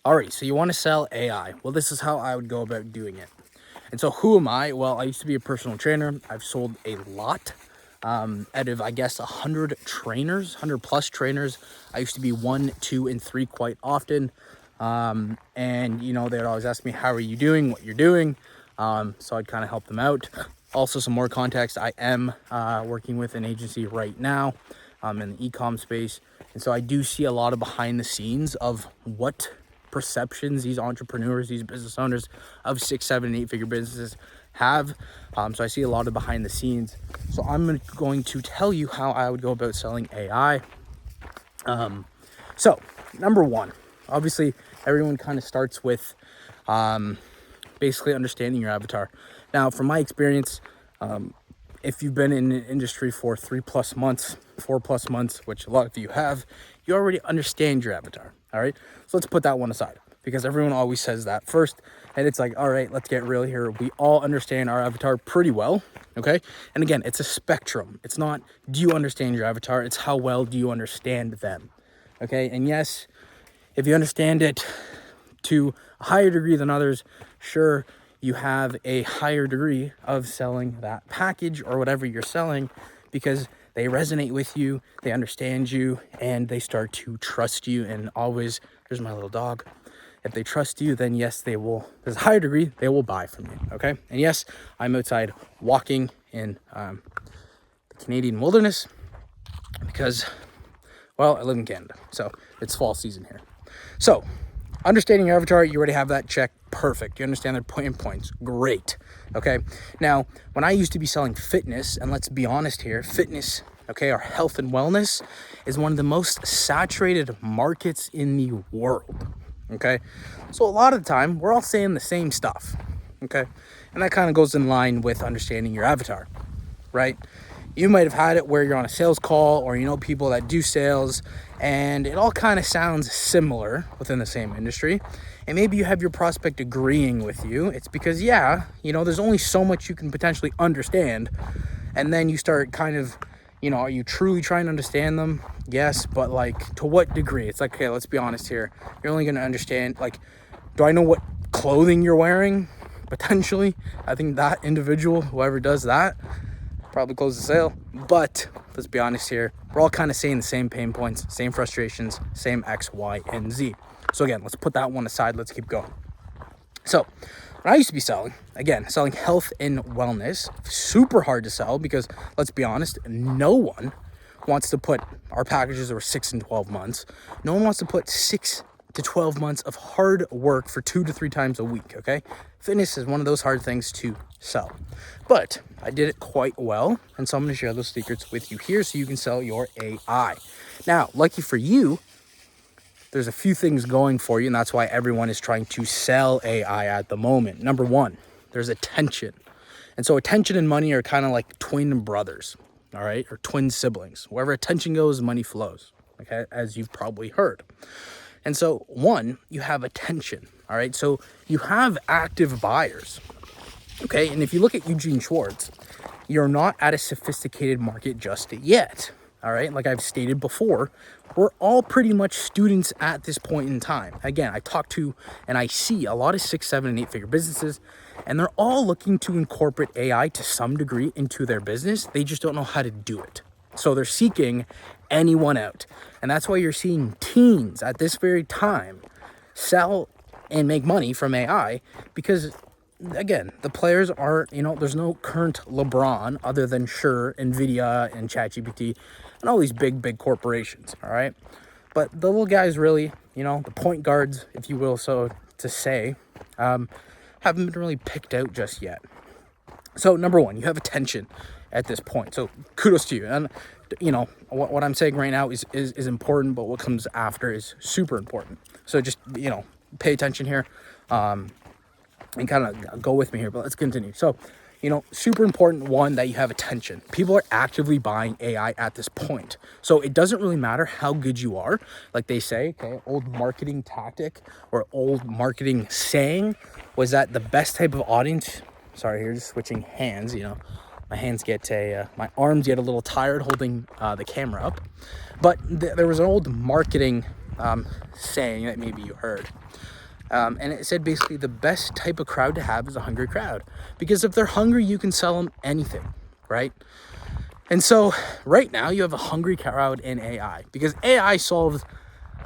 Alright, so you want to sell AI. Well, this is how I would go about doing it. And so who am I? Well, I used to be a personal trainer. I've sold a lot. Out of, I guess, 100 trainers, 100 plus trainers. I used to be 1, 2, and 3 quite often. And, you know, they'd always ask me, how are you doing, what you're doing? So I'd kind of help them out. Also, some more context, I am working with an agency right now in the e-com space. And so I do see a lot of behind the scenes of what perceptions these entrepreneurs, these business owners of 6, 7, 8 figure businesses have. So I see a lot of behind the scenes. So I'm going to tell you how I would go about selling AI. So number one, obviously everyone kind of starts with basically understanding your avatar. Now, from my experience, if you've been in an industry for 3+ months, 4+ months, which a lot of you have, you already understand your avatar. All right. So let's put that one aside because everyone always says that first. And it's like, all right, let's get real here. We all understand our avatar pretty well. Okay. And again, it's a spectrum. It's not, do you understand your avatar? It's how well do you understand them? Okay. And yes, if you understand it to a higher degree than others, sure, you have a higher degree of selling that package or whatever you're selling because they resonate with you, they understand you, and they start to trust you. And always, there's my little dog. If they trust you, then yes, they will, there's a higher degree, they will buy from you, okay? And yes, I'm outside walking in the Canadian wilderness because, well, I live in Canada, so it's fall season here. So, understanding your avatar, you already have that check. Perfect. You understand their points. Great. Okay. Now, when I used to be selling fitness, and let's be honest here, fitness, okay, our health and wellness is one of the most saturated markets in the world. Okay. So a lot of the time, we're all saying the same stuff. Okay. And that kind of goes in line with understanding your avatar, right? You might have had it where you're on a sales call or you know people that do sales and it all kind of sounds similar within the same industry. And maybe you have your prospect agreeing with you. It's because, yeah, you know, there's only so much you can potentially understand. And then you start kind of, you know, are you truly trying to understand them? Yes, but like to what degree? It's like, okay, let's be honest here. You're only going to understand, like, do I know what clothing you're wearing? Potentially. I think that individual, whoever does that, probably close the sale. But let's be honest here, we're all kind of saying the same pain points, same frustrations, same X, Y, and Z. So again, let's put that one aside. Let's keep going. So when I used to be selling health and wellness, super hard to sell because let's be honest, no one wants to put, our packages are 6 and 12 months. No one wants to put 6 to 12 months of hard work for 2 to 3 times a week. Okay. Fitness is one of those hard things to sell, but I did it quite well. And so I'm going to share those secrets with you here so you can sell your AI. Now, lucky for you, there's a few things going for you, and that's why everyone is trying to sell AI at the moment. Number one, there's attention. And so attention and money are kind of like twin brothers, all right, or twin siblings. Wherever attention goes, money flows, okay, as you've probably heard. And so, one, you have attention, all right? So you have active buyers, okay? And if you look at Eugene Schwartz, you're not at a sophisticated market just yet. All right. Like I've stated before, we're all pretty much students at this point in time. Again, I talk to and I see a lot of 6, 7, and 8 figure businesses, and they're all looking to incorporate AI to some degree into their business. They just don't know how to do it. So they're seeking anyone out. And that's why you're seeing teens at this very time sell and make money from AI because, again, the players are, you know, there's no current LeBron other than sure NVIDIA and ChatGPT and all these big corporations, all right? But the little guys really, you know, the point guards, if you will, so to say, haven't been really picked out just yet. So number one, you have attention at this point. So kudos to you. And, you know, what I'm saying right now is important, but what comes after is super important. So just, you know, pay attention here. And kind of go with me here, but let's continue. So, you know, super important one, that you have attention. People are actively buying AI at this point. So it doesn't really matter how good you are. Like they say, okay, old marketing tactic or old marketing saying was that the best type of audience, sorry, here, just switching hands, you know, my hands get my arms get a little tired holding the camera up. But there was an old marketing saying that maybe you heard. And it said basically the best type of crowd to have is a hungry crowd, because if they're hungry, you can sell them anything, right? And so right now you have a hungry crowd in AI, because AI solves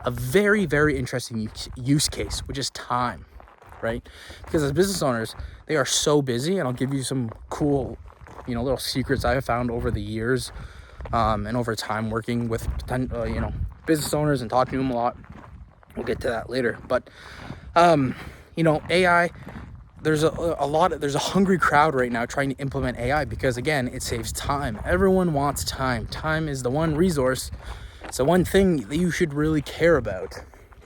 a very, very interesting use case, which is time, right? Because as business owners, they are so busy, and I'll give you some cool, little secrets I have found over the years, and over time working with business owners and talking to them a lot. We'll get to that later, but AI, there's there's a hungry crowd right now trying to implement AI, because again, it saves time. Everyone wants time. Time is the one resource. It's the one thing that you should really care about,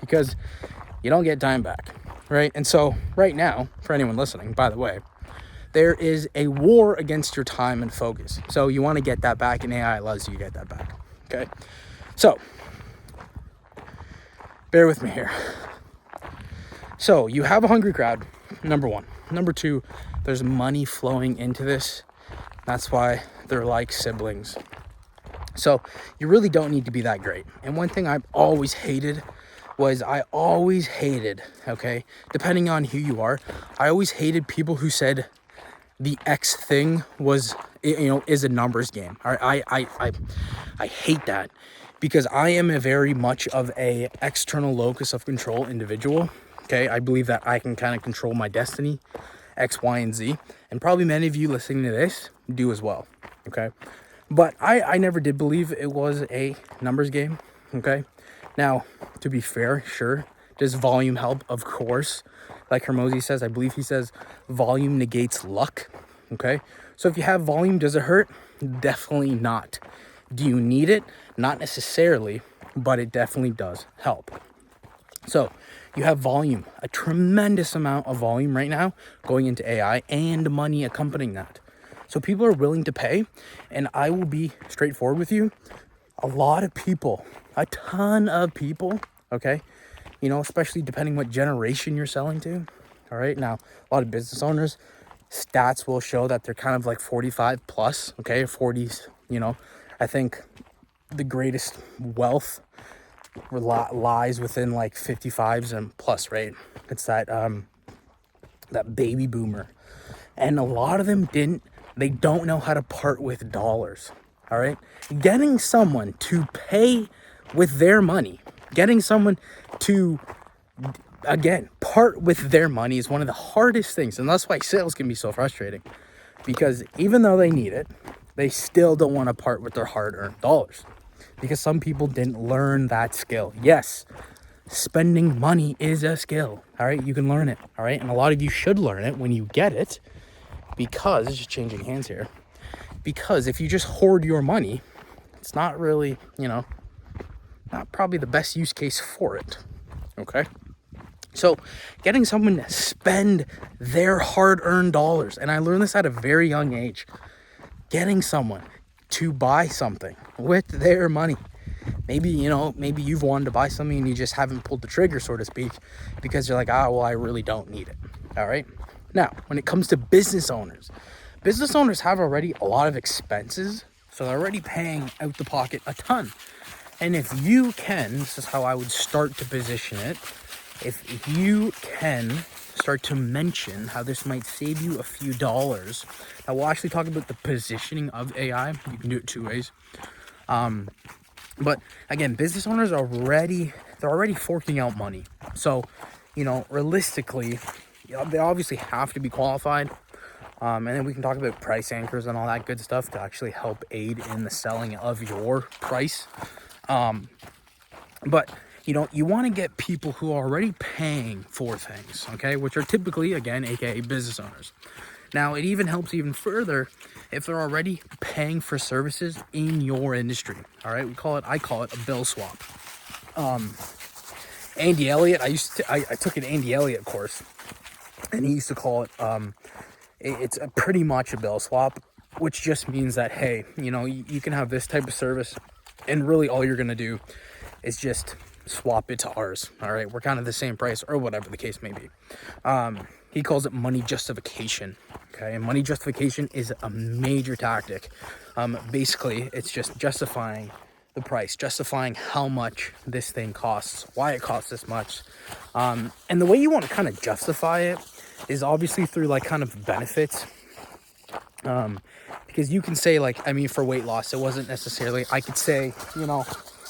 because you don't get time back, right? And so right now, for anyone listening, by the way, there is a war against your time and focus. So you want to get that back, and AI allows you to get that back. Okay. So bear with me here. So you have a hungry crowd, number one. Number two, there's money flowing into this. That's why they're like siblings. So you really don't need to be that great. And one thing I've always hated was okay, depending on who you are, I always hated people who said the X thing was, is a numbers game. I hate that, because I am a very much of a external locus of control individual. Okay, I believe that I can kind of control my destiny, X, Y, and Z, and probably many of you listening to this do as well. Okay, but I never did believe it was a numbers game. Okay, now to be fair, sure, does volume help? Of course. Like Hormozi says, I believe he says, volume negates luck. Okay, so if you have volume, does it hurt? Definitely not. Do you need it? Not necessarily, but it definitely does help. So you have volume, a tremendous amount of volume right now going into AI, and money accompanying that. So people are willing to pay, and I will be straightforward with you. A lot of people, a ton of people, okay, especially depending what generation you're selling to. All right, now a lot of business owners, stats will show that they're kind of like 45 plus, okay, 40s. I think the greatest wealth lies within like 55s and plus, right? It's that baby boomer, and a lot of them they don't know how to part with dollars. All right, getting someone to pay with their money, getting someone to again part with their money is one of the hardest things, and that's why sales can be so frustrating, because even though they need it, they still don't want to part with their hard-earned dollars, because some people didn't learn that skill. Yes, spending money is a skill. All right, you can learn it. All right, and a lot of you should learn it when you get it, because it's just changing hands here. Because if you just hoard your money, it's not really, not probably the best use case for it. Okay, so getting someone to spend their hard-earned dollars, and I learned this at a very young age, getting someone to buy something with their money. Maybe you've wanted to buy something and you just haven't pulled the trigger, so to speak, because you're like, I really don't need it. All right. Now, when it comes to business owners have already a lot of expenses, so they're already paying out the pocket a ton. And if you can, this is how I would start to position it. If you can start to mention how this might save you a few dollars. Now, we'll actually talk about the positioning of AI. You can do it two ways. But again, business owners they're already forking out money. So, realistically, they obviously have to be qualified. And then we can talk about price anchors and all that good stuff to actually help aid in the selling of your price. But you want to get people who are already paying for things, okay, which are typically, again, aka business owners. Now, it even helps even further if they're already paying for services in your industry. All right, I call it a bill swap. Andy Elliott, I took an Andy Elliott course, and he used to call it it's pretty much a bill swap, which just means that, hey, you can have this type of service, and really all you're gonna do is just swap it to ours. All right, we're kind of the same price, or whatever the case may be. He calls it money justification. Okay, and money justification is a major tactic. Basically, it's just justifying the price, justifying how much this thing costs, why it costs this much. And the way you want to kind of justify it is obviously through like kind of benefits. Because you can say like, I mean, for weight loss, it wasn't necessarily, I could say, you know,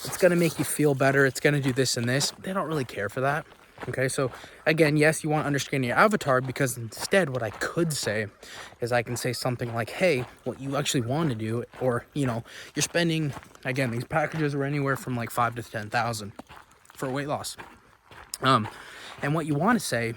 it's going to make you feel better. It's going to do this and this. They don't really care for that. Okay, so again, yes, you want to understand your avatar, because instead what I could say is I can say something like, hey, what you actually want to do, or, you know, you're spending, again, these packages are anywhere from like 5 to 10,000 for weight loss. And what you want to say